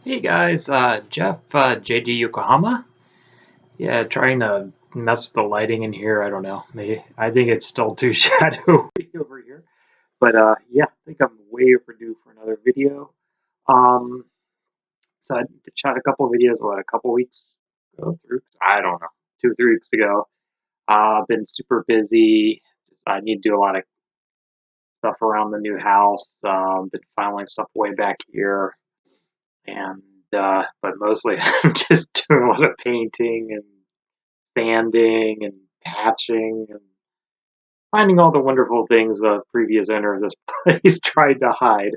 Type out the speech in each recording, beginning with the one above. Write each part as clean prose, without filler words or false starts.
Hey guys, Jeff, JD Yokohama. Yeah, trying to mess with the lighting in here. I don't know. Maybe, I think it's still too shadowy over here. But yeah, I think I'm way overdue for another video. Um, so I shot a couple of videos, a couple weeks ago? I don't know, 2, 3 weeks ago. Been super busy. I need to do a lot of stuff around the new house. Been filing stuff way back here. And but mostly I'm just doing a lot of painting and sanding and patching and finding all the wonderful things the previous owner of this place tried to hide.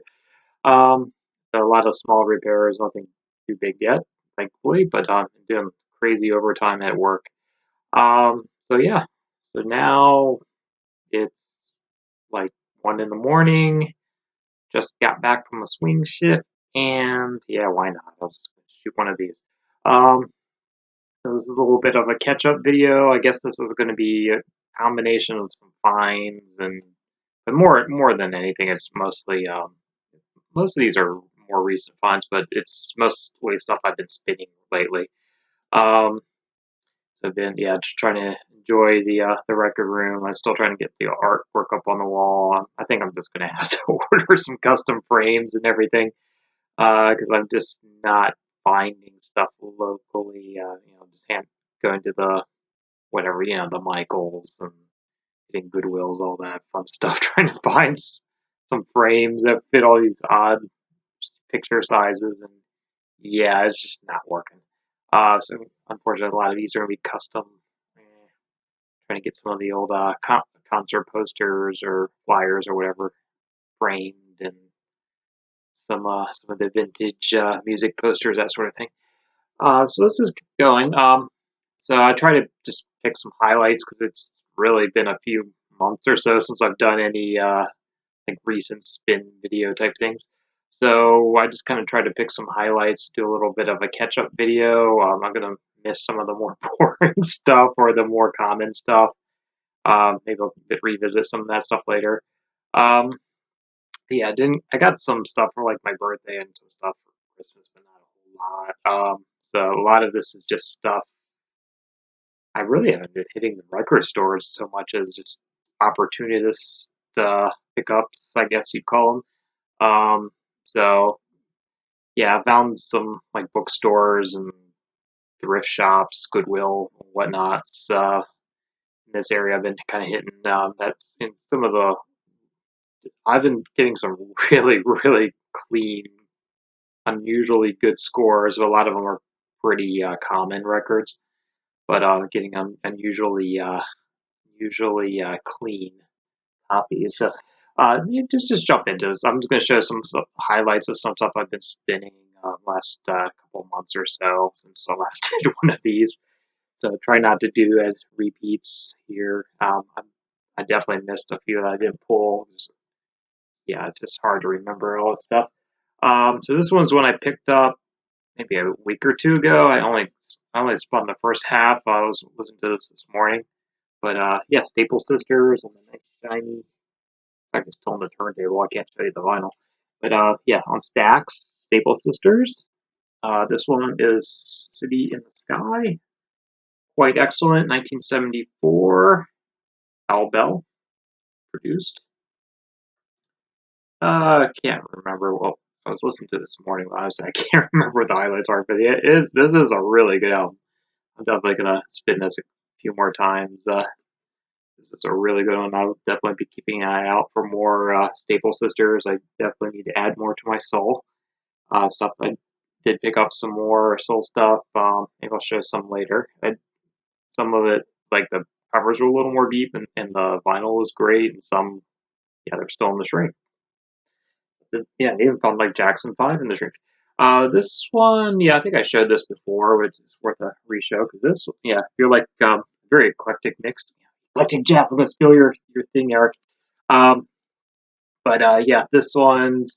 Um, a lot of small repairs, nothing too big yet, thankfully, but I'm doing crazy overtime at work. So yeah, so now it's like 1 in the morning. Just got back from a swing shift, and yeah, why not? I'll just shoot one of these. Um, So this is a little bit of a catch-up video. I guess this is going to be a combination of some finds but more than anything, it's mostly most of these are more recent finds, but it's mostly stuff I've been spinning lately. Um, so I've been just trying to enjoy the record room. I'm still trying to get the artwork up on the wall. I think I'm just going to have to order some custom frames and everything because I'm just not finding stuff locally. Just going to the whatever, the Michaels and getting Goodwills, all that fun stuff, trying to find some frames that fit all these odd picture sizes, and yeah, it's just not working. So unfortunately, a lot of these are going to be custom. Trying to get some of the old concert posters or flyers or whatever framed, and some of the vintage music posters, that sort of thing. So this is going. So I try to just pick some highlights because it's really been a few months or so since I've done any recent spin video type things. So I just kind of try to pick some highlights, do a little bit of a catch up video. I'm gonna miss some of the more boring stuff or the more common stuff. Maybe I'll revisit some of that stuff later. Um, yeah, I got some stuff for like my birthday and some stuff for Christmas, but not a whole lot. So a lot of this is just stuff I really haven't been hitting the record stores so much as just opportunist pickups, I guess you'd call them. So yeah, I found some like bookstores and thrift shops, Goodwill, and whatnot. In this area, I've been kind of hitting that in some of the. I've been getting some really, really clean, unusually good scores. A lot of them are pretty common records, but getting unusually usually clean copies. So just jump into this. I'm just going to show some highlights of some stuff I've been spinning last couple months or so since I last did one of these. So try not to do as repeats here. I definitely missed a few that I didn't pull. It's just hard to remember all this stuff. So this one's one I picked up maybe a week or two ago. I only spun the first half. I was listening to this morning. But yeah, Staple Sisters and the nice shiny. I can still on the turntable. I can't show you the vinyl. But yeah, on Stax, Staple Sisters. This one is City in the Sky. Quite excellent. 1974. Al Bell produced. Can't remember. Well, I was listening to this morning. I can't remember what the highlights are, but this is a really good album. I'm definitely gonna spin this a few more times. This is a really good one. I'll definitely be keeping an eye out for more Staple Sisters. I definitely need to add more to my soul stuff. I did pick up some more soul stuff. Maybe I'll show some later. Some of it, like the covers were a little more deep, and the vinyl was great. And some, yeah, they're still in the shrink. Yeah, I even found like Jackson 5 in the shrink. This one, yeah, I think I showed this before, which is worth a reshow because this, yeah, if you're like very eclectic mix. Eclectic Jeff, I'm gonna steal your thing, Eric. Um, but yeah, this was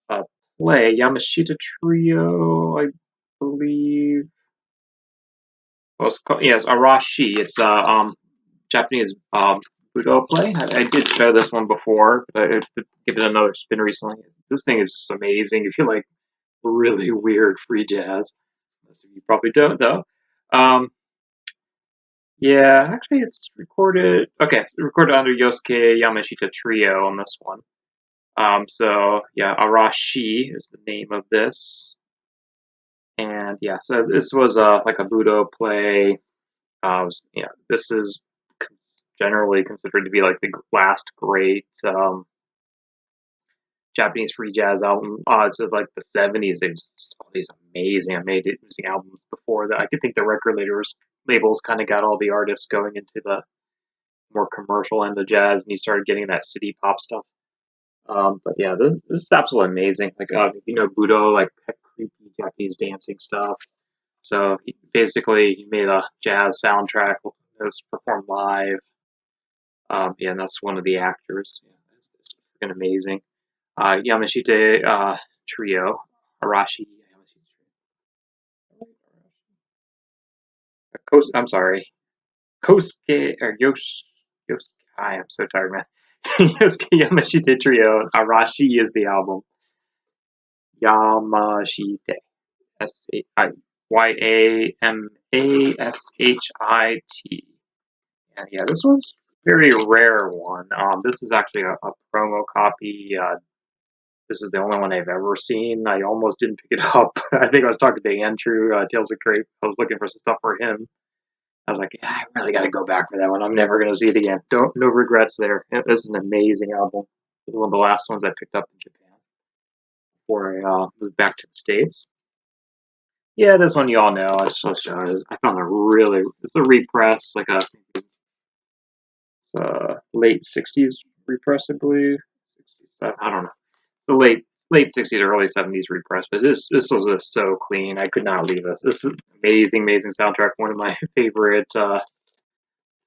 a play, Yamashita Trio, I believe. Well, it's called, yes, Arashi. It's Japanese Budo play. I did show this one before, but I have to give it another spin recently. This thing is just amazing. If you like really weird free jazz, most of you probably don't though. Yeah, actually, it's recorded. Okay, it's recorded under Yosuke Yamashita Trio on this one. So yeah, Arashi is the name of this, and yeah, so this was like a Budo play. This is generally considered to be like the last great Japanese free jazz album. So like the '70s, there's all these amazing albums before that. I could think the record labels kind of got all the artists going into the more commercial end of jazz, and you started getting that city pop stuff. But yeah, this is absolutely amazing. Like Budo, like creepy Japanese dancing stuff. So he made a jazz soundtrack that was performed live. Yeah, and that's one of the actors. Yeah, it's freaking amazing. Yamashita Trio, Arashi. I'm sorry, Kosuke or Yosuke. I am so tired, man. Yosuke Yamashita Trio. Arashi is the album. Yamashita. Yamashit. And yeah, this one's a very rare one. This is actually a promo copy. This is the only one I've ever seen. I almost didn't pick it up. I think I was talking to Andrew, Tales of Crepe. I was looking for some stuff for him. I was like, yeah, I really got to go back for that one. I'm never going to see it again. No regrets there. This is an amazing album. It's one of the last ones I picked up in Japan before I moved back to the States. Yeah, this one you all know. I just want to show it. I found it's a repress, like a late 60s repress, I believe. 67, I don't know. It's the late 60s, early 70s repress, but this was just so clean. I could not leave this. This is amazing soundtrack. One of my favorite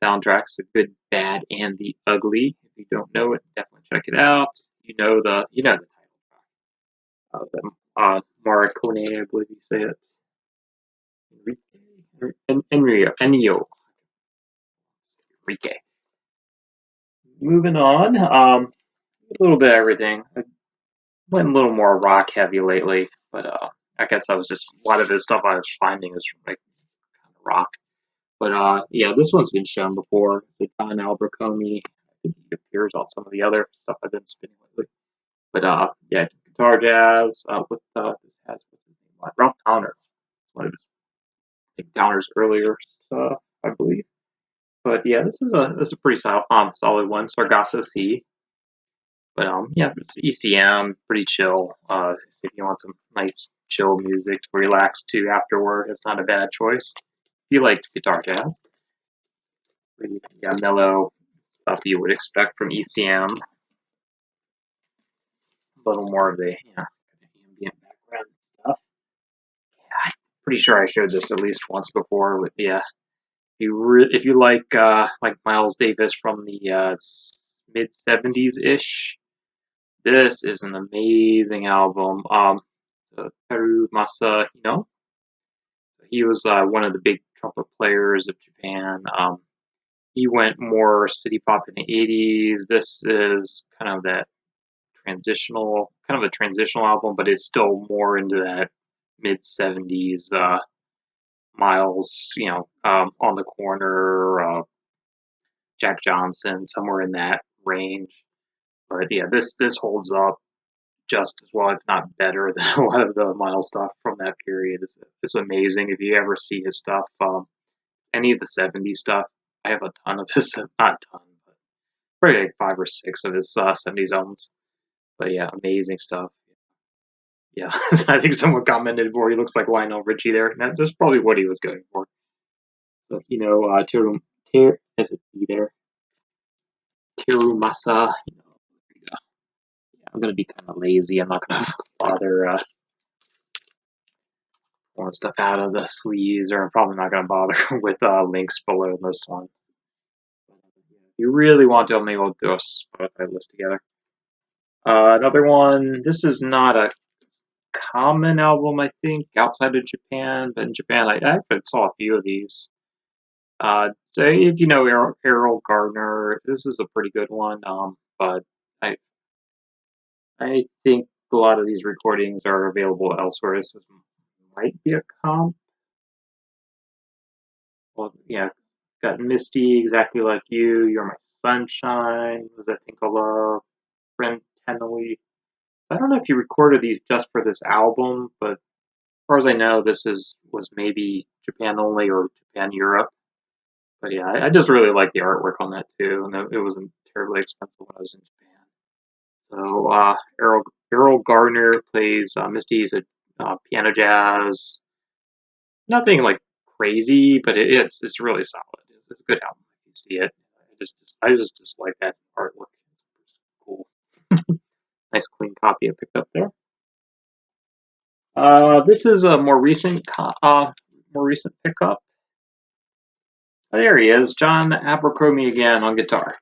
soundtracks, The Good, Bad, and the Ugly. If you don't know it, definitely check it out. You know the title track. Morricone, I believe you say it. Ennio. Enrique. Moving on, a little bit of everything. I went a little more rock heavy lately, but I guess I was just a lot of his stuff I was finding is like kind of rock. But yeah, this one's been shown before. It's on Abercrombie. I think he appears on some of the other stuff I've been spinning lately. But yeah, guitar jazz with this has what's his name? Ralph Towner. One of his Towner's earlier stuff, I believe. But yeah, this is a pretty solid one. Sargasso C. But yeah, it's ECM, pretty chill. If you want some nice chill music to relax to afterward, it's not a bad choice. If you like guitar jazz, pretty mellow stuff you would expect from ECM. A little more of the ambient background stuff. Yeah, I'm pretty sure I showed this at least once before. With if you like Miles Davis from the mid '70s ish. This is an amazing album. So Peru Masa, he was one of the big trumpet players of Japan. He went more city pop in the '80s. This is kind of a transitional album, but it's still more into that mid '70s. Miles, on the corner, Jack Johnson, somewhere in that range. But yeah, this holds up just as well, if not better, than a lot of the Miles stuff from that period. It's amazing. If you ever see his stuff, any of the '70s stuff, I have a ton of his, not a ton, but probably like 5 or 6 of his '70s albums. But yeah, amazing stuff. Yeah, I think someone commented before he looks like Lionel Richie there, and that's probably what he was going for. So, is it T there? Tirumasa. I'm going to be kind of lazy. I'm not going to bother pulling stuff out of the sleeves, or I'm probably not going to bother with links below this one. If you really want to, maybe we'll do a Spotify list together. Another one, this is not a common album, I think, outside of Japan, but in Japan, I saw a few of these. So if you know Peril Gartner, this is a pretty good one. But I I think a lot of these recordings are available elsewhere. This might be a comp. Well, yeah, got Misty, Exactly Like You, You're My Sunshine, was I Think of Love, Friend Tenley. I don't know if you recorded these just for this album, but as far as I know, was maybe Japan only or Japan Europe. But yeah, I just really like the artwork on that too, and it wasn't terribly expensive when I was in Japan. So Errol Gardner plays Misty's a piano jazz. Nothing like crazy, but it's really solid. It's a good album if you see it. I just like that artwork. It's cool. Nice clean copy I picked up there. This is a more recent pickup. Oh, there he is, John Abercrombie again on guitar.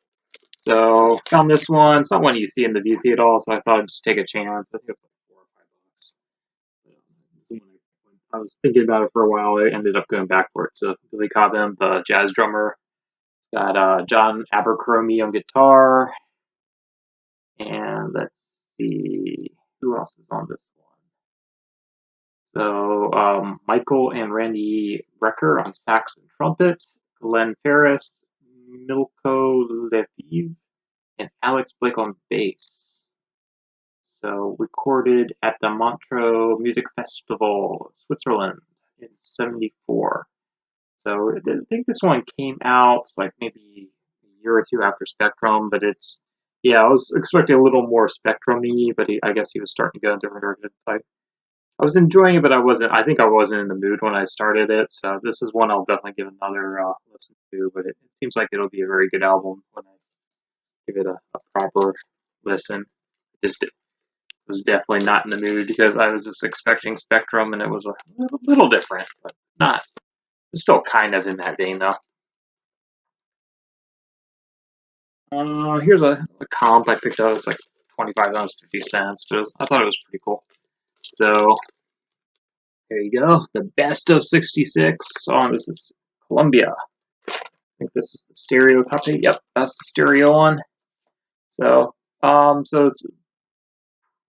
So found this one. It's not one you see in the VC at all, so I thought I'd just take a chance. I think it was like $4 or $5. I was thinking about it for a while. I ended up going back for it. So Billy Cobham, the jazz drummer, got John Abercrombie on guitar, and let's see who else is on this one. So Michael and Randy Brecker on sax and trumpet, Glenn Ferris, Milko Lviv, and Alex Blake on bass. So recorded at the Montreux Music Festival, Switzerland in '74. So I think this one came out like maybe a year or two after Spectrum, but I was expecting a little more Spectrum-y, but I guess he was starting to go in different directions. I was enjoying it, but I think I wasn't in the mood when I started it, so this is one I'll definitely give another listen to, but it seems like it'll be a very good album when I give it a proper listen. Just was definitely not in the mood because I was just expecting Spectrum, and it was a little different, but not. Still kind of in that vein, though. Here's a comp I picked up. It's like 25 cents, 50 cents, but I thought it was pretty cool. So there you go. The best of '66. This is Columbia. I think this is the stereo copy. Yep, that's the stereo one. So, so it's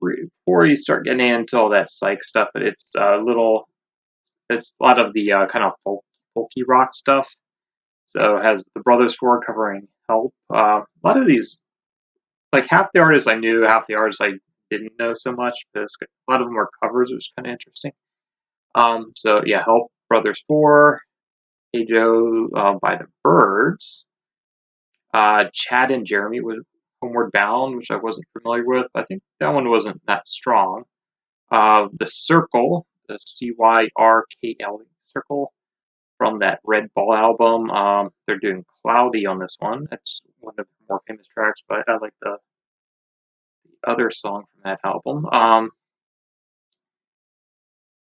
before you start getting into all that psych stuff, but it's it's a lot of the kind of folky rock stuff. So it has the Brothers Four covering Help. A lot of these, like half the artists I knew, half the artists I didn't know so much. Because a lot of them were covers, which was kind of interesting. So yeah, Help, Brothers Four, Hey Joe by the Birds. Chad and Jeremy with Homeward Bound, which I wasn't familiar with. I think that one wasn't that strong. The Circle, the Cyrkle Circle from that Red Ball album. They're doing Cloudy on this one. That's one of the more famous tracks, but I like the other song from that album.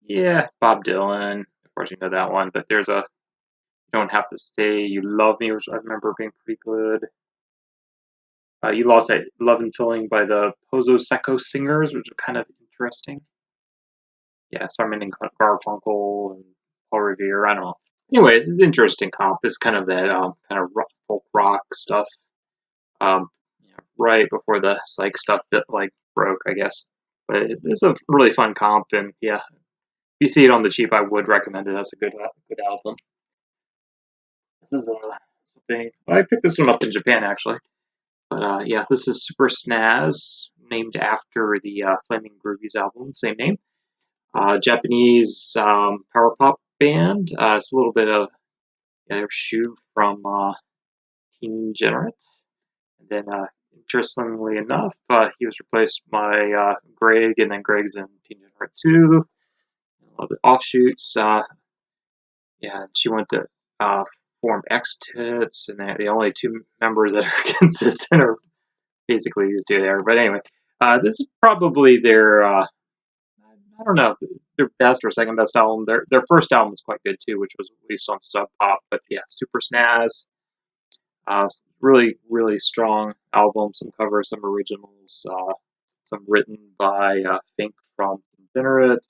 Yeah, Bob Dylan. Of course, you know that one, but there's a Don't Have to Say You Love Me, which I remember being pretty good. You Lost That Love and Feeling by the Pozo Secco Singers, which is kind of interesting. Yeah, Simon and Garfunkel and Paul Revere. I don't know. Anyways, it's an interesting comp. It's kind of that kind of folk rock stuff. Right before the psych stuff that like broke, I guess. But it's a really fun comp, and yeah, if you see it on the cheap, I would recommend it. That's a good album. This is something I picked this one up in Japan actually, but yeah, this is Super Snazz, named after the Flaming Groovies album, same name. Japanese Parapop band. It's a little bit of Shu from Teen Degenerate. And then, interestingly enough, he was replaced by Greg, and then Greg's in Teen Degenerate 2. A lot of offshoots. Yeah, she went to form X-Tits, and the only two members that are consistent are basically these two there. But anyway, this is probably their I don't know if their best or second best album. Their first album was quite good too, which was released on Sub Pop. But yeah, Super Snazz. Really, really strong album. Some covers, some originals. Some written by Fink from Degenerate.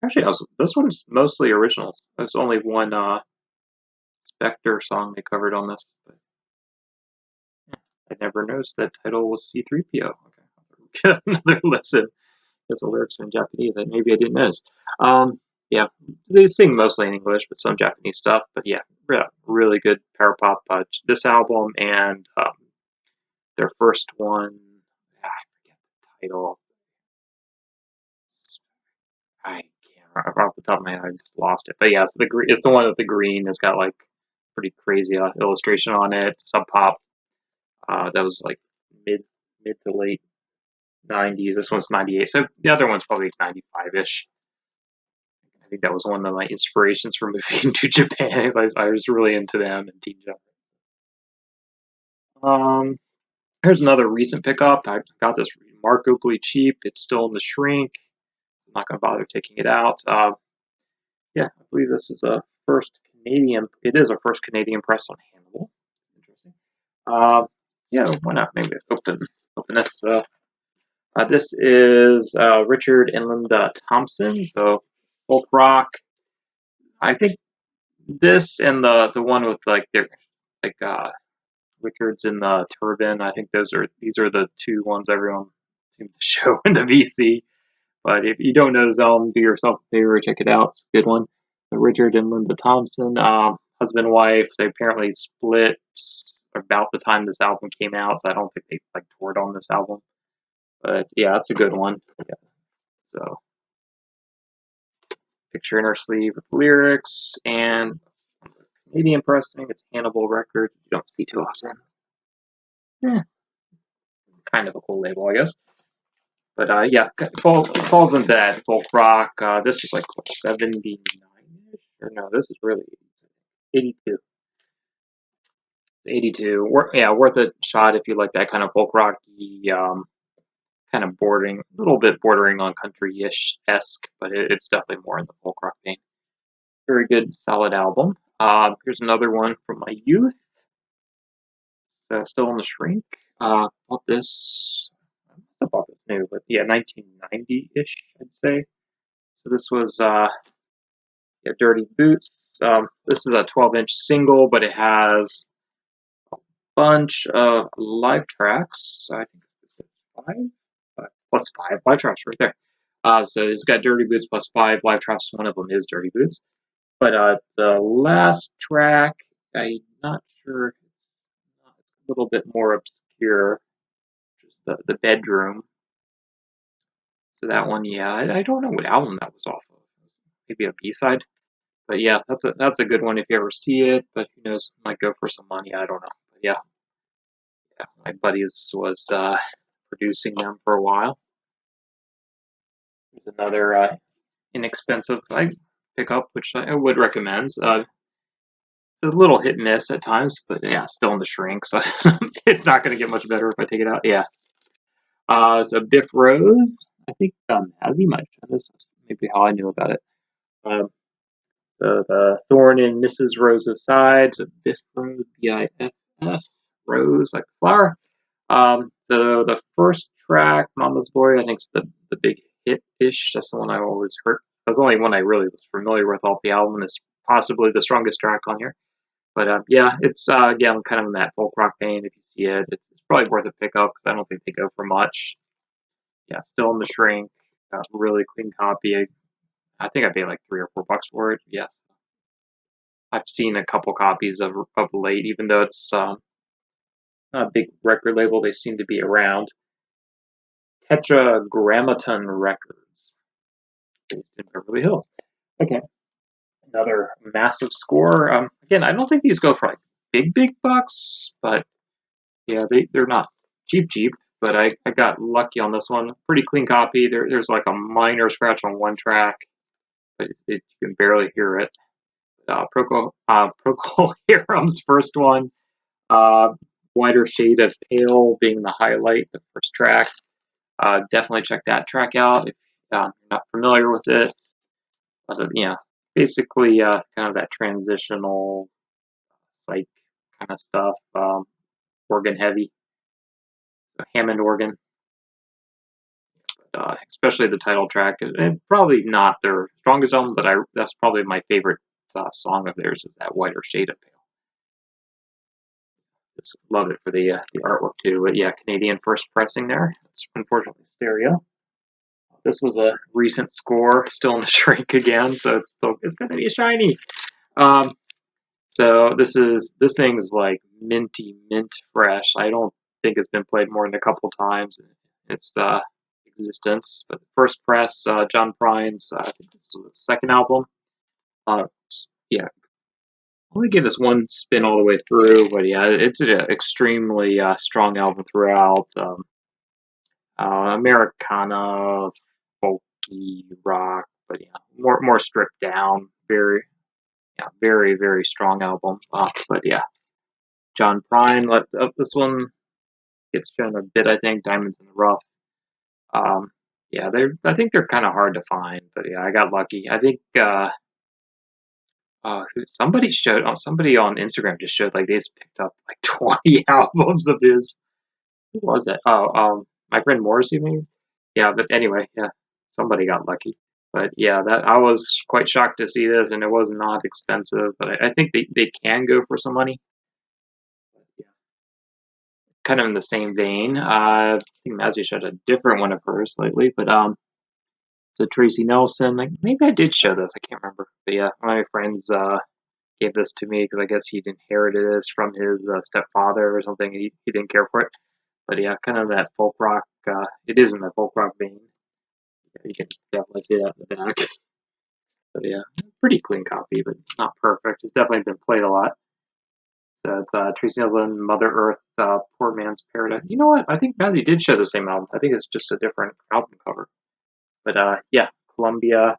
Actually, this one's mostly originals. There's only one Spectre song they covered on this. But I never noticed that title was C3PO. Okay, get another listen. Because the lyrics are in Japanese, maybe I didn't notice. Yeah, they sing mostly in English, but some Japanese stuff. But yeah, really good Parapop. This album and their first one, I forget the title. I can't off the top of my head. I just lost it. But yeah, it's the one with the green. It's got like pretty crazy illustration on it. Sub Pop. That was like mid to late 90s. This one's 98. So the other one's probably 95-ish. I think that was one of my inspirations for moving to Japan. I was really into them and Teen Jump. Here's another recent pickup. I got this remarkably cheap. It's still in the shrink. I'm not going to bother taking it out. Yeah, I believe this is a first Canadian. It is a first Canadian press on Hannibal. Interesting. Yeah, why not? Maybe open this. This is Richard and Linda Thompson. So folk rock. I think this and the one with Richards in the Turban. I think these are the two ones everyone seems to show in the VC. But if you don't know this album, do yourself a favor, check it out. It's a good one. Richard and Linda Thompson, husband and wife. They apparently split about the time this album came out, so I don't think they toured on this album. But yeah, it's a good one. Yeah. So picture in her sleeve with lyrics and Canadian pressing. It's Hannibal Records. You don't see too often. Yeah, kind of a cool label, I guess. But yeah, falls into that folk rock. This is like 79-ish, or no, this is really 82. 82. Yeah, worth a shot if you like that kind of folk rocky, kind of a little bit bordering on country-ish esque, but it's definitely more in the folk rock vein. Very good, solid album. Here's another one from my youth. So still in the shrink. Bought this. I bought this new, but yeah, 1990-ish, I'd say. So this was Dirty Boots. This is a 12-inch single, but it has a bunch of live tracks. I think it's 5 live tracks right there. So it's got Dirty Boots plus 5 live tracks. One of them is Dirty Boots. But the last track, I'm not sure. It's a little bit more obscure. Just the bedroom. So that one, yeah, I don't know what album that was off of. Maybe a B-side. But yeah, that's a good one if you ever see it. But who knows, might go for some money. I don't know. But yeah, my buddies was producing them for a while. There's another inexpensive pickup, which I would recommend. It's a little hit and miss at times, but yeah, still in the shrink, so it's not going to get much better if I take it out. Yeah. So Biff Rose, I think Mazzy might have this. Maybe how I knew about it. So the Thorn in Mrs. Rose's Side, so Biff Rose, B-I-F-F, Rose, like the flower. So the first track, Mama's Boy, I think is the big hit-ish. That's the one I always heard. That's the only one I really was familiar with off the album. It's possibly the strongest track on here. But yeah, it's again kind of in that folk rock vein. If you see it, it's probably worth a pickup because I don't think they go for much. Yeah, still in the shrink. Really clean copy. I think I paid like $3 or $4 for it. Yes, I've seen a couple copies of late, even though it's not a big record label. They seem to be around. Tetragrammaton Records, based in Beverly Hills. Okay, another massive score. Again, I don't think these go for like big bucks, but yeah, they're not cheap. But I got lucky on this one. Pretty clean copy. There's like a minor scratch on one track, but you can barely hear it. Procol Harum's first one. Whiter Shade of Pale being the highlight, the first track. Definitely check that track out if you're not familiar with it. Yeah, basically kind of that transitional psych kind of stuff, organ heavy, so Hammond organ. Especially the title track, and probably not their strongest album, but that's probably my favorite song of theirs is that Whiter Shade of Pale. Just love it for the artwork too. But yeah, Canadian first pressing there. It's unfortunately stereo. This was a recent score, still in the shrink again, so it's gonna be shiny. So this thing's like minty mint fresh. I don't think it's been played more than a couple times in its existence. But the first press, John Prine's, I think this was the second album. Yeah, only gave this one spin all the way through, but yeah, it's an extremely strong album throughout. Americana, folky rock, but yeah, more stripped down. Very strong album. But yeah, John Prine. This one gets shown a bit. I think Diamonds in the Rough. Yeah, I think they're kind of hard to find, but yeah, I got lucky. I think somebody on Instagram just showed like they just picked up like 20 albums of his. Who was it? My friend Morrissey, maybe. Yeah, but anyway, yeah, somebody got lucky. But yeah, that I was quite shocked to see this, and it was not expensive. But I think they can go for some money. Yeah, kind of in the same vein. I think Mazzy showed a different one of hers lately, but so Tracy Nelson. Like maybe I did show this. I can't remember. But yeah, one of my friends gave this to me because I guess he'd inherited this from his stepfather or something. He didn't care for it. But yeah, kind of that folk rock. It is in the folk rock vein. You can definitely see that in the back. But yeah, pretty clean copy, but not perfect. It's definitely been played a lot. So it's Tracy Island, Mother Earth, Poor Man's Paradise. You know what? I think Matthew did show the same album. I think it's just a different album cover. But yeah, Columbia.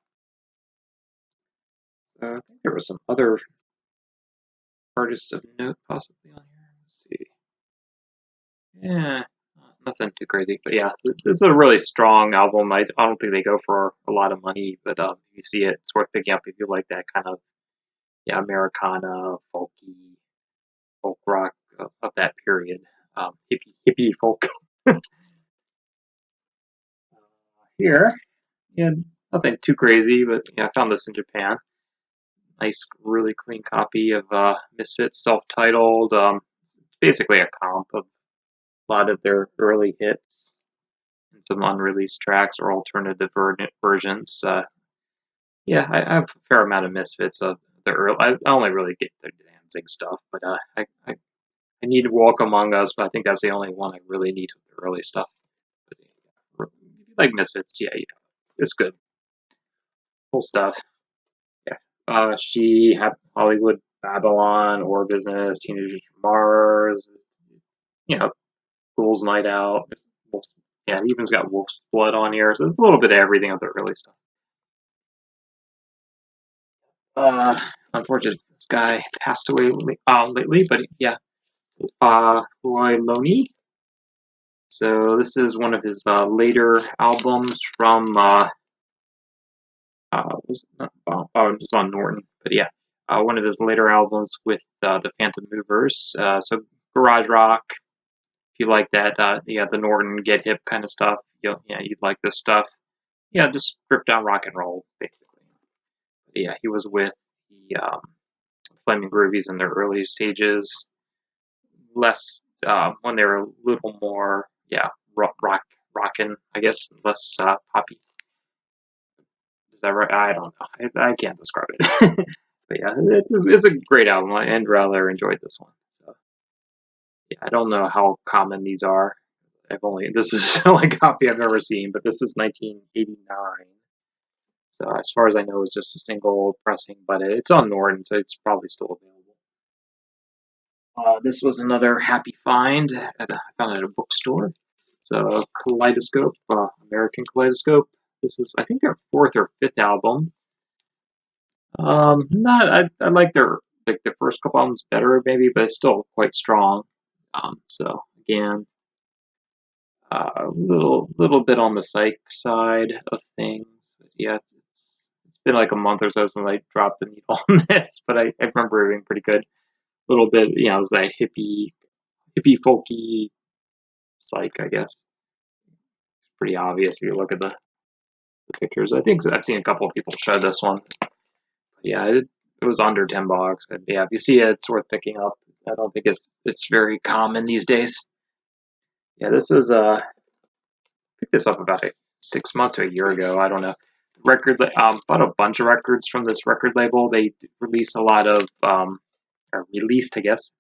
So I think there were some other artists of note possibly on here. Let's see. Yeah, nothing too crazy. But yeah, this is a really strong album. I don't think they go for a lot of money, but if you see it, it's worth picking up if you like that kind of Americana, folky, folk rock of that period. Hippie folk. Here, yeah, nothing too crazy, but yeah, I found this in Japan. Nice, really clean copy of Misfits, self-titled. It's basically a comp of a lot of their early hits and some unreleased tracks or alternative versions. Yeah, I have a fair amount of Misfits of the early. I only really get the Danzig stuff, but I need to Walk Among Us, but I think that's the only one I really need of the early stuff. But, yeah, if you like Misfits, yeah, it's good. Cool stuff. Yeah. She had Hollywood Babylon, War Business, Teenagers from Mars, Fool's Night Out. Yeah, it even's got Wolf's Blood on here, so there's a little bit of everything of the early stuff. Unfortunately, this guy passed away lately, but yeah. Roy Loney. So this is one of his later albums from was it it's on Norton, but yeah, one of his later albums with the Phantom Movers. So garage rock. If you like that, yeah, the Norton Get Hip kind of stuff, you'd like this stuff. Yeah, just stripped down rock and roll basically. But yeah, he was with the Flaming Groovies in their early stages. Less when they were a little more, yeah, rockin', I guess, less poppy. Is that right? I don't know. I can't describe it. But yeah, it's a great album. And rather enjoyed this one. So yeah, I don't know how common these are. This is the only copy I've ever seen, but this is 1989. So as far as I know, it's just a single pressing, but it's on Norton, so it's probably still available. This was another happy find. I found it at a bookstore. It's a Kaleidoscope, American Kaleidoscope. This is, I think, their fourth or fifth album. I like their first couple albums better, maybe, but it's still quite strong. So again, a little bit on the psych side of things. Yeah, it's been like a month or so since I dropped the needle on this, but I remember it being pretty good. A little bit, it was that hippie folky psych, I guess. It's pretty obvious if you look at the pictures. I think I've seen a couple of people show this one. But yeah, it was under $10. And yeah, if you see it, it's worth picking up. I don't think it's very common these days. Yeah, this was picked this up about 6 months to a year ago. I don't know. Bought a bunch of records from this record label. They release a lot of or released, I guess.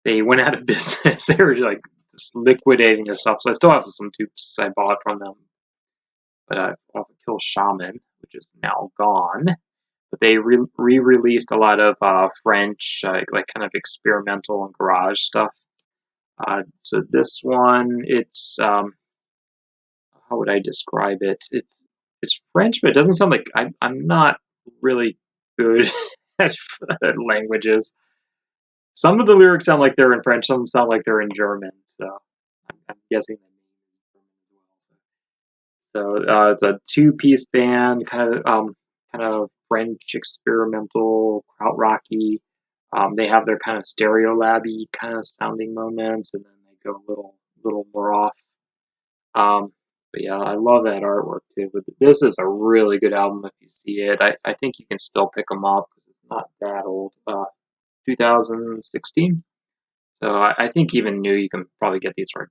They went out of business. They were like just liquidating their stuff. So I still have some tubes I bought from them. But Kill Shaman, which is now gone. But they re-released a lot of French, like kind of experimental and garage stuff. So this one, it's how would I describe it? It's French, but it doesn't sound like I'm not really good at languages. Some of the lyrics sound like they're in French, some sound like they're in German. So I'm guessing the name is German as well. So it's a two-piece band, kind of French experimental krautrocky. They have their kind of stereo labby kind of sounding moments, and then they go a little more off. But yeah, I love that artwork too. But this is a really good album if you see it. I think you can still pick them up because it's not that old. 2016. So I think even new, you can probably get these for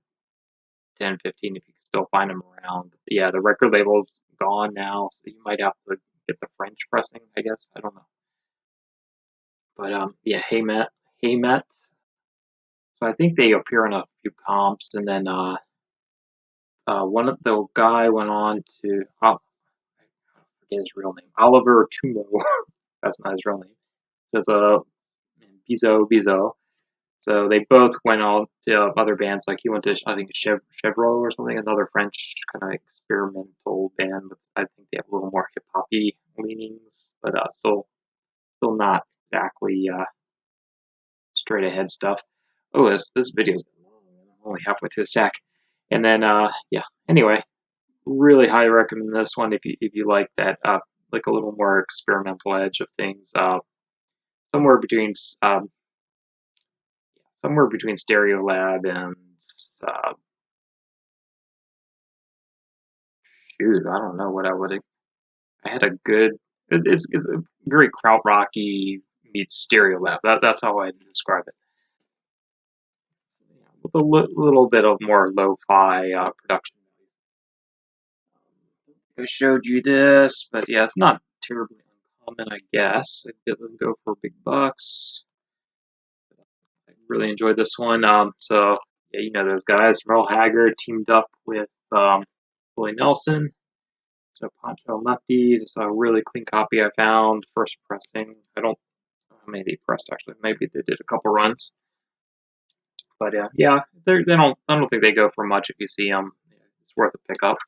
10, 15 if you can still find them around. But yeah, the record label's gone now, so you might have to get the French pressing, I guess. I don't know. But yeah, Hey Met. So I think they appear in a few comps, and then one of the guy went on to I forget his real name, Oliver Tumo. That's not his real name. There's a Bizo. So they both went on to other bands. Like he went to I think Chevrolet or something, another French kind of experimental band. But I think they have a little more hip hoppy leanings, but still not exactly straight ahead stuff. Oh, this video's only halfway through the stack. And then yeah. Anyway, really highly recommend this one if you like that like a little more experimental edge of things. Somewhere between Stereolab and uh, shoot, I don't know what I would. I had a good. It's a very krautrocky meets Stereolab. That's how I describe it. With a little bit of more lo-fi production. I showed you this, but yeah, it's not terribly uncommon, I guess. It doesn't go for big bucks. I really enjoyed this one. So yeah, you know those guys. Merle Haggard teamed up with Willie Nelson. So Poncho and Lefty. Just a really clean copy I found. First pressing. I don't know how many they pressed actually. Maybe they did a couple runs. But yeah, they don't. I don't think they go for much if you see them. It's worth a pickup.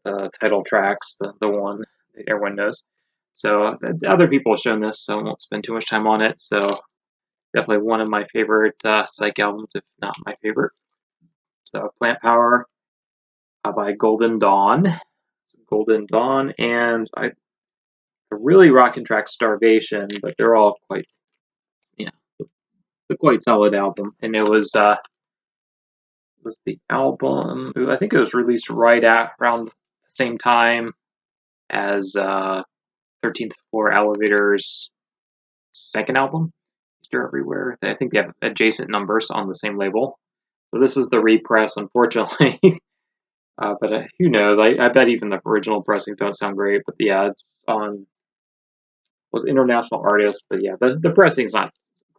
The title tracks, the one that everyone knows. So other people have shown this, so I won't spend too much time on it. So definitely one of my favorite psych albums, if not my favorite. So Plant Power by Golden Dawn. And I really rocking track Starvation, but they're all quite, a quite solid album. And it was the album. I think it was released right at around the same time as 13th Floor Elevator's second album, Easter Everywhere. I think they have adjacent numbers on the same label. So this is the repress, unfortunately. But who knows? I bet even the original pressings don't sound great. But yeah, it's on was international artists. But yeah, the pressing's not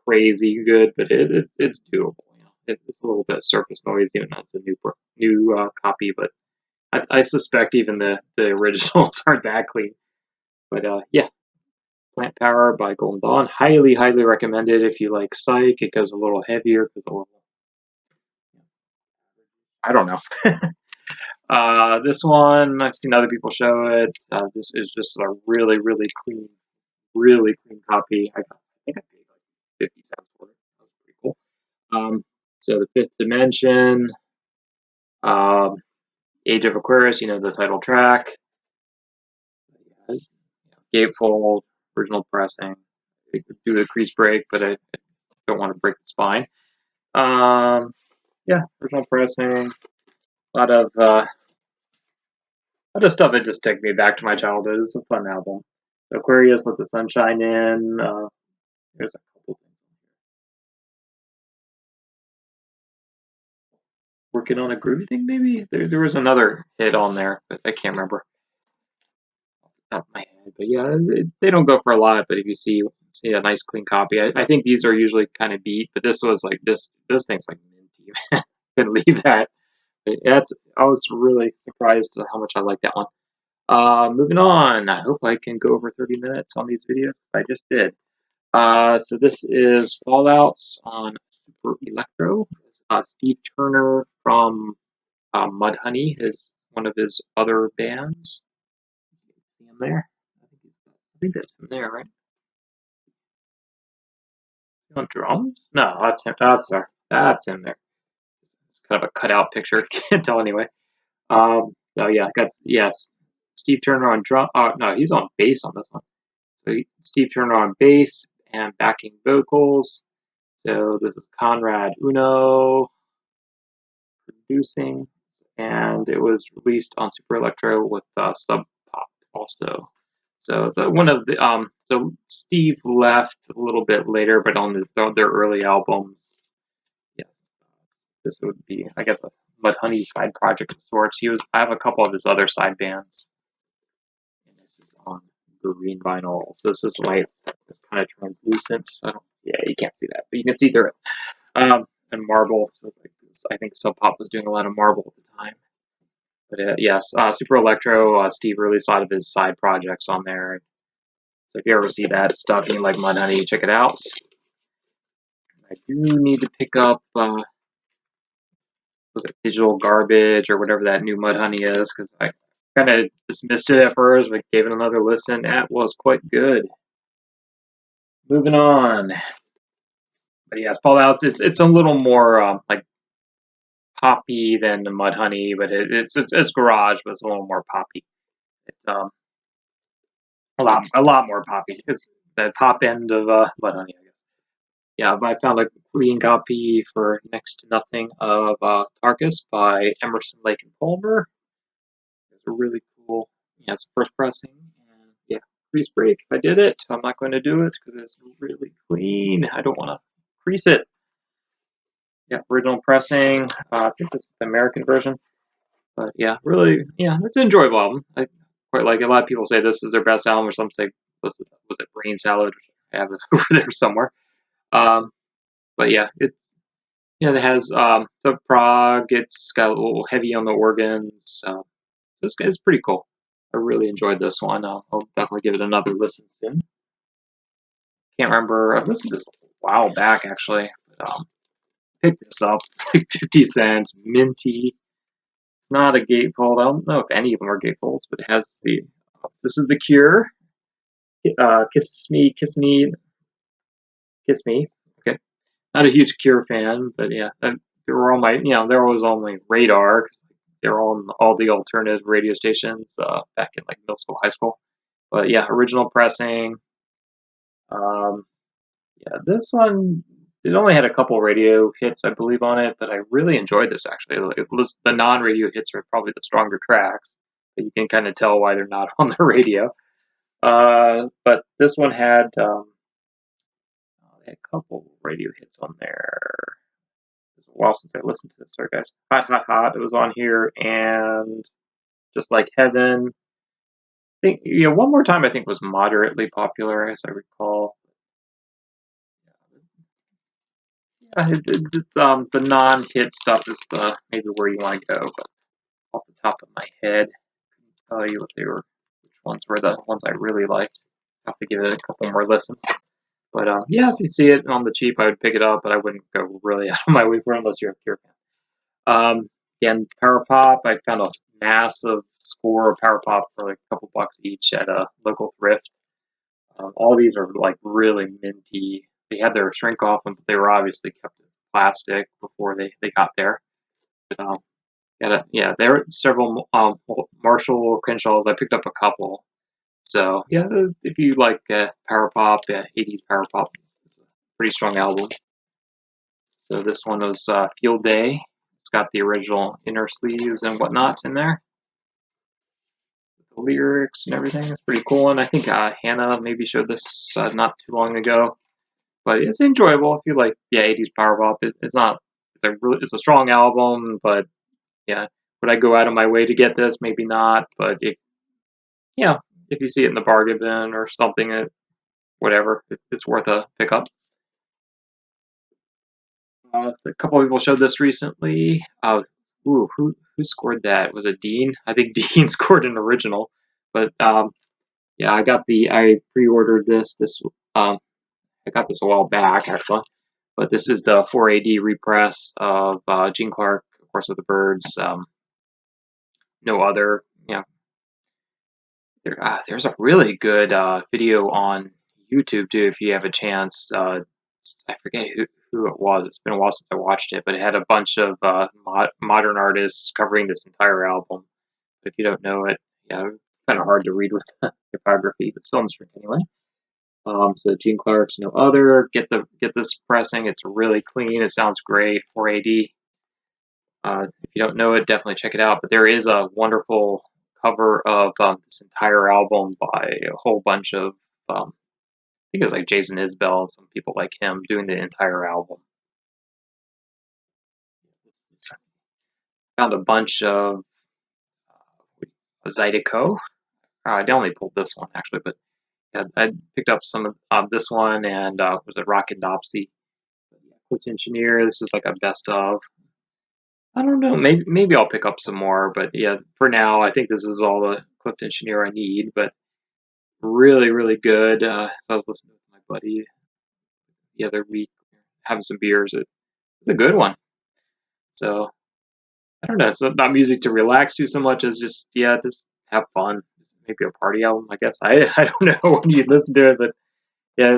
crazy good, but it's doable. It's a little bit surface noise, even though it's a new copy. But I suspect even the originals aren't that clean. But yeah, Plant Power by Golden Dawn. Highly, highly recommended if you like psych. It goes a little heavier because a little. I don't know. This one, I've seen other people show it. This is just a really, really clean copy. I think I paid like 50 cents for it. That was pretty cool. So the Fifth Dimension, Age of Aquarius, the title track. Gatefold, original pressing. They could do the crease break, but I don't want to break the spine. Yeah, original pressing. A lot of stuff that just took me back to my childhood. It's a fun album. Aquarius, Let the Sunshine In. There's a couple things. Working on a groovy thing, maybe? There was another hit on there, but I can't remember off the top of my head. But yeah, they don't go for a lot, but if you see a nice clean copy, I think these are usually kind of beat, but this was like, this thing's like minty. Couldn't leave that. I was really surprised at how much I like that one. Moving on. I hope I can go over 30 minutes on these videos. I just did. So this is Fallouts on Super Electro. Steve Turner from Mudhoney is one of his other bands. You can see him there. I think that's him there, right? On drums? No, that's him. That's him there. It's kind of a cutout picture. Can't tell anyway. So yeah, yes. Steve Turner on drum. No, he's on bass on this one. So Steve Turner on bass and backing vocals. So this is Conrad Uno producing, and it was released on Super Electro with Sub Pop also. So it's one of the So Steve left a little bit later, but on their early albums, yeah, this would be, I guess, a Mudhoney side project of sorts. I have a couple of his other side bands, and this is on green vinyl. So this is white, it's kind of translucent. So yeah, you can't see that, but you can see through it. And marble. So it's like this, I think Sub Pop was doing a lot of marble at the time. But yes, Super Electro. Steve released a lot of his side projects on there. So if you ever see that stuff and you like Mudhoney, check it out. I do need to pick up, was it Digital Garbage or whatever that new Mudhoney is, because I kind of dismissed it at first, but gave it another listen. That was quite good. Moving on. But yeah, Fallouts, it's a little more like poppy than the Mudhoney, but it's garage, but it's a little more poppy. It's a lot more poppy. It's the top end of Mudhoney, I guess. Yeah, but I found a clean copy for next to nothing of Tarkus by Emerson, Lake and Palmer. It's a really cool. Yeah, it's first pressing, and yeah, crease break. If I did it, I'm not going to do it because it's really clean. I don't want to crease it. Yeah, original pressing. I think this is the American version. But yeah, really, yeah, it's an enjoyable album. I quite like it. A lot of people say this is their best album, or some say, was it Brain Salad? I have it over there somewhere. But yeah, it has the prog. It's got a little heavy on the organs. So it's pretty cool. I really enjoyed this one. I'll definitely give it another listen soon. Can't remember. I listened to this a while back actually. But, picked this up, 50 cents, minty. It's not a gatefold. I don't know if any of them are gatefolds, but it has the. This is The Cure. Kiss Me, Kiss Me, Kiss Me. Okay, not a huge Cure fan, but yeah, they were on my, they're always on my radar because they were on all the alternative radio stations back in like middle school, high school. But yeah, original pressing. Yeah, this one, it only had a couple radio hits, I believe, on it, but I really enjoyed this actually. The non-radio hits are probably the stronger tracks, but you can kind of tell why they're not on the radio. But this one had they had a couple radio hits on there. It's a while since I listened to this. Sorry, guys. Hot, Hot, Hot. It was on here, and Just Like Heaven. I think One More Time. I think was moderately popular, as I recall. The non-hit stuff is maybe where you want to go, but off the top of my head, I couldn't tell you which ones were the ones I really liked. I have to give it a couple more listens. But yeah, if you see it on the cheap, I would pick it up, but I wouldn't go really out of my way for it unless you're a Cure fan. Again, Parapop, I found a massive score of Parapop for like a couple bucks each at a local thrift. All these are like really minty. They had their shrink off them, but they were obviously kept in plastic before they got there. But, there were several Marshall Crenshaws. I picked up a couple. So yeah, if you like Parapop, 80s Parapop, it's a pretty strong album. So this one was Field Day. It's got the original inner sleeves and whatnot in there. The lyrics and everything. It's pretty cool. And I think Hannah maybe showed this not too long ago. but it's enjoyable if you like, yeah, 80s power pop. It's not, it's a strong album, but yeah, would I go out of my way to get this? Maybe not, but if, yeah, if you see it in the bargain bin or something, whatever, it's worth a pickup. So a couple of people showed this recently. Who scored that? Was it Dean? I think Dean scored an original, but yeah, I pre-ordered this. I got this a while back actually, but this is the 4AD repress of Gene Clark, of course, with the Birds. No other, you know, there's a really good video on YouTube too if you have a chance. I forget who it was. It's been a while since I watched it, but it had a bunch of modern artists covering this entire album. If you don't know it, yeah, it's kind of hard to read with typography, but still interesting anyway. So Gene Clark's No Other. Get this pressing. It's really clean. It sounds great. 4AD. If you don't know it, definitely check it out. But there is a wonderful cover of this entire album by a whole bunch of, I think it was like Jason Isbell and some people like him doing the entire album. Found a bunch of Zydeco. I only pulled this one actually, but yeah, I picked up some of this one and was it Rock and Dopsy? Clifton Chenier. This is like a best of. I don't know. Maybe I'll pick up some more, but yeah, for now I think this is all the Clifton Chenier I need. But really, really good. So I was listening with my buddy the other week, having some beers. It's a good one. So I don't know. It's not music to relax to so much as just have fun. Maybe a party album, I guess. I don't know when you listen to it, but yeah,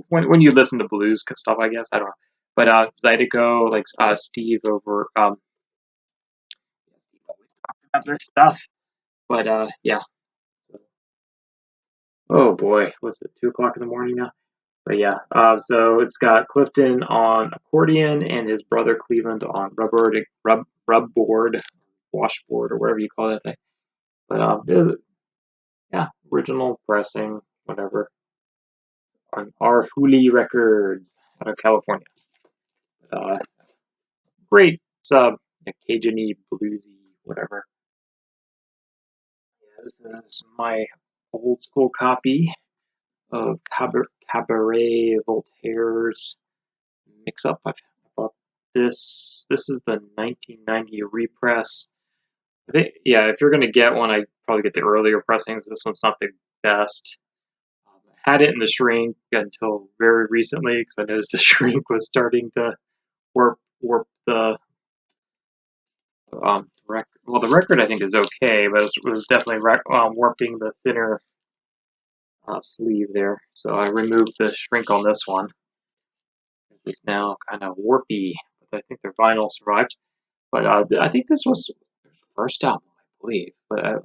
when you listen to blues stuff, I guess I don't know. But Zydeco, like Steve over about this stuff. But yeah. Oh boy, what's it? 2 o'clock in the morning now. But yeah, so it's got Clifton on accordion and his brother Cleveland on rub board, washboard, or whatever you call that thing. But yeah, original pressing, whatever, on our Hooli Records out of California. Uh, Great sub, Cajun-y, bluesy, whatever. Yeah, this is my old school copy of Cabaret Voltaire's mix up. I bought this. This is the 1990 repress. I think, yeah, if you're gonna get one, I probably get the earlier pressings. This one's not the best. I had it in the shrink until very recently because I noticed the shrink was starting to warp the record. Well, the record I think is okay, but it was definitely warping the thinner sleeve there. So I removed the shrink on this one. It's now kind of warpy, but I think their vinyl survived. But I think this was their first album, I believe. But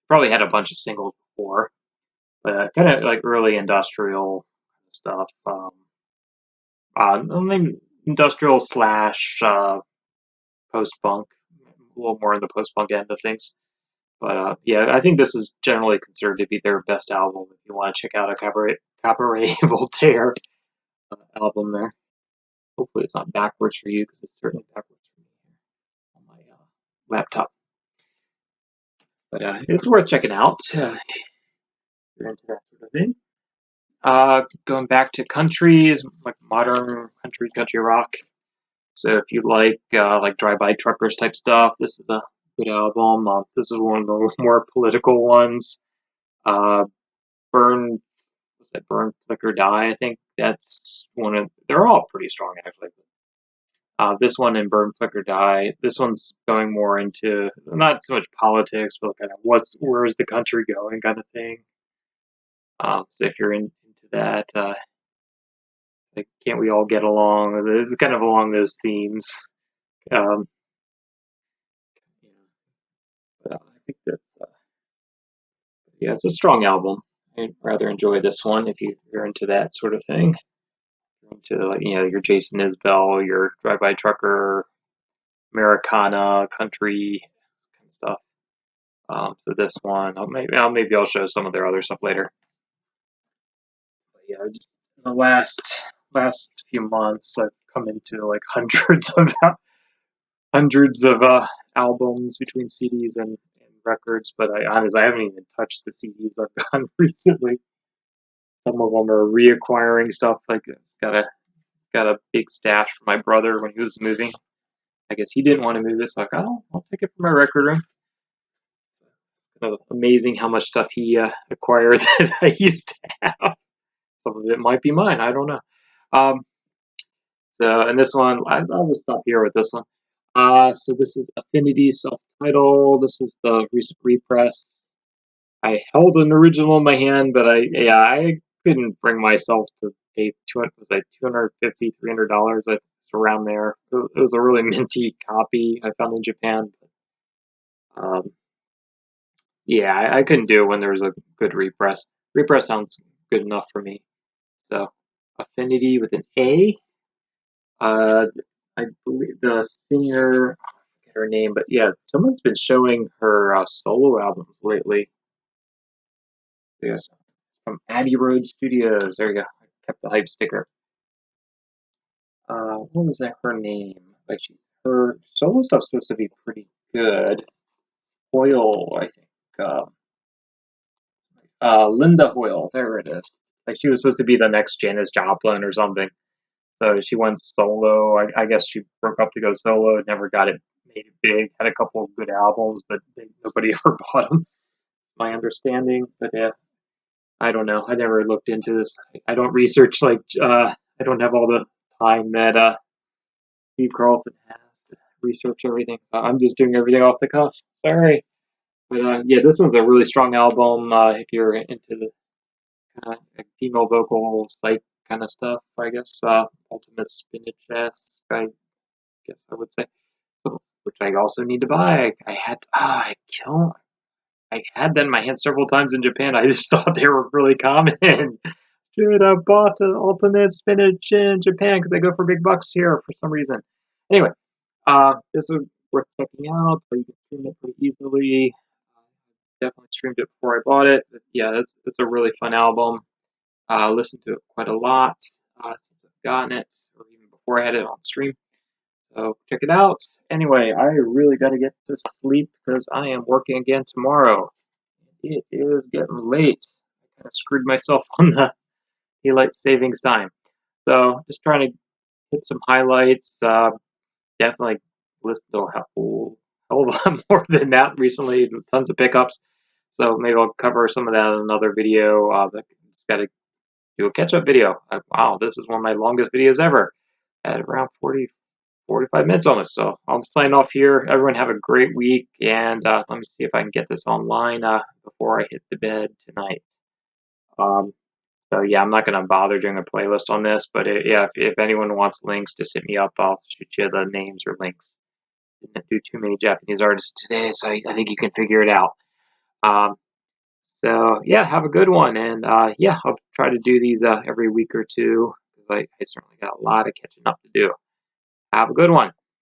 probably had a bunch of singles before. But kind of like early industrial stuff. I mean, industrial slash post punk, a little more in the post punk end of things. But yeah, I think this is generally considered to be their best album. If you want to check out a Cabaret Voltaire album, there. Hopefully, it's not backwards for you because it's certainly backwards for me on my laptop. But it's worth checking out. You're into that sort of thing. Going back to country, like modern country rock. So if you like drive-by truckers type stuff, this is a good album. This is one of the more political ones. Burn, was it Burn, Flicker, Die? I think that's one of. They're all pretty strong actually. This one and Burn, Flicker, Die. This one's going more into not so much politics, but kind of where is the country going kind of thing. So if you're into that, like, can't we all get along? It's kind of along those themes. Um, but I think that's yeah, it's a strong album. I'd rather enjoy this one if you're into that sort of thing. Into like your Jason Isbell, your Drive-By Trucker, Americana, country kind of stuff. So this one, maybe I'll show some of their other stuff later. But yeah, the last few months, I've come into like hundreds of albums between CDs and records. But I haven't even touched the CDs I've gotten recently. Some of them are reacquiring stuff. Like got a big stash from my brother when he was moving. I guess he didn't want to move it, so I'll take it from my record room. Kind of amazing how much stuff he acquired that I used to have. Some of it might be mine. I don't know. Um, and this one, I'll just stop here with this one. So this is Affinity self-titled. This is the recent repress. I held an original in my hand, but I couldn't bring myself to pay $250, $300. It's around there. It was a really minty copy I found in Japan. Um, yeah, I couldn't do it when there was a good repress. Repress sounds good enough for me. So Affinity with an A. I believe the singer, I forget her name, but yeah, someone's been showing her solo albums lately. Yes, from Abbey Road Studios. There you go. I kept the hype sticker. What was that? Her name? Like her solo stuff's supposed to be pretty good. Hoyle, I think. Linda Hoyle. There it is. Like she was supposed to be the next Janis Joplin or something. So she went solo. I guess she broke up to go solo. Never got it made it big. Had a couple of good albums, but nobody ever bought them. My understanding, but yeah, I don't know. I never looked into this. I don't research like I don't have all the time that Steve Carlson has to research everything. I'm just doing everything off the cuff. Sorry, but yeah, this one's a really strong album. If you're into the kind of female vocal psych kind of stuff, I guess. Ultimate Spinach esque, I guess I would say, which I also need to buy. I had that in my hand several times in Japan. I just thought they were really common. Should have bought an Ultimate Spinach in Japan because they go for big bucks here for some reason. Anyway, this is worth checking out. You can stream it pretty easily. Definitely streamed it before I bought it. But yeah, it's a really fun album. Listened to it quite a lot since I've gotten it, or even before I had it on stream. So check it out. Anyway, I really got to get to sleep because I am working again tomorrow. It is getting late. I kind of screwed myself on the daylight savings time. So just trying to hit some highlights. Definitely listened to a hell of a lot more than that recently. Tons of pickups. So maybe I'll cover some of that in another video. Just got to do a catch-up video. Wow, this is one of my longest videos ever. At around 45 minutes almost. So I'll sign off here. Everyone have a great week. And let me see if I can get this online before I hit the bed tonight. So yeah, I'm not going to bother doing a playlist on this, but yeah, if anyone wants links, just hit me up. I'll shoot you the names or links. Didn't do too many Japanese artists today, so I think you can figure it out. So yeah, have a good one, and yeah, I'll try to do these every week or two because I certainly got a lot of catching up to do. Have a good one.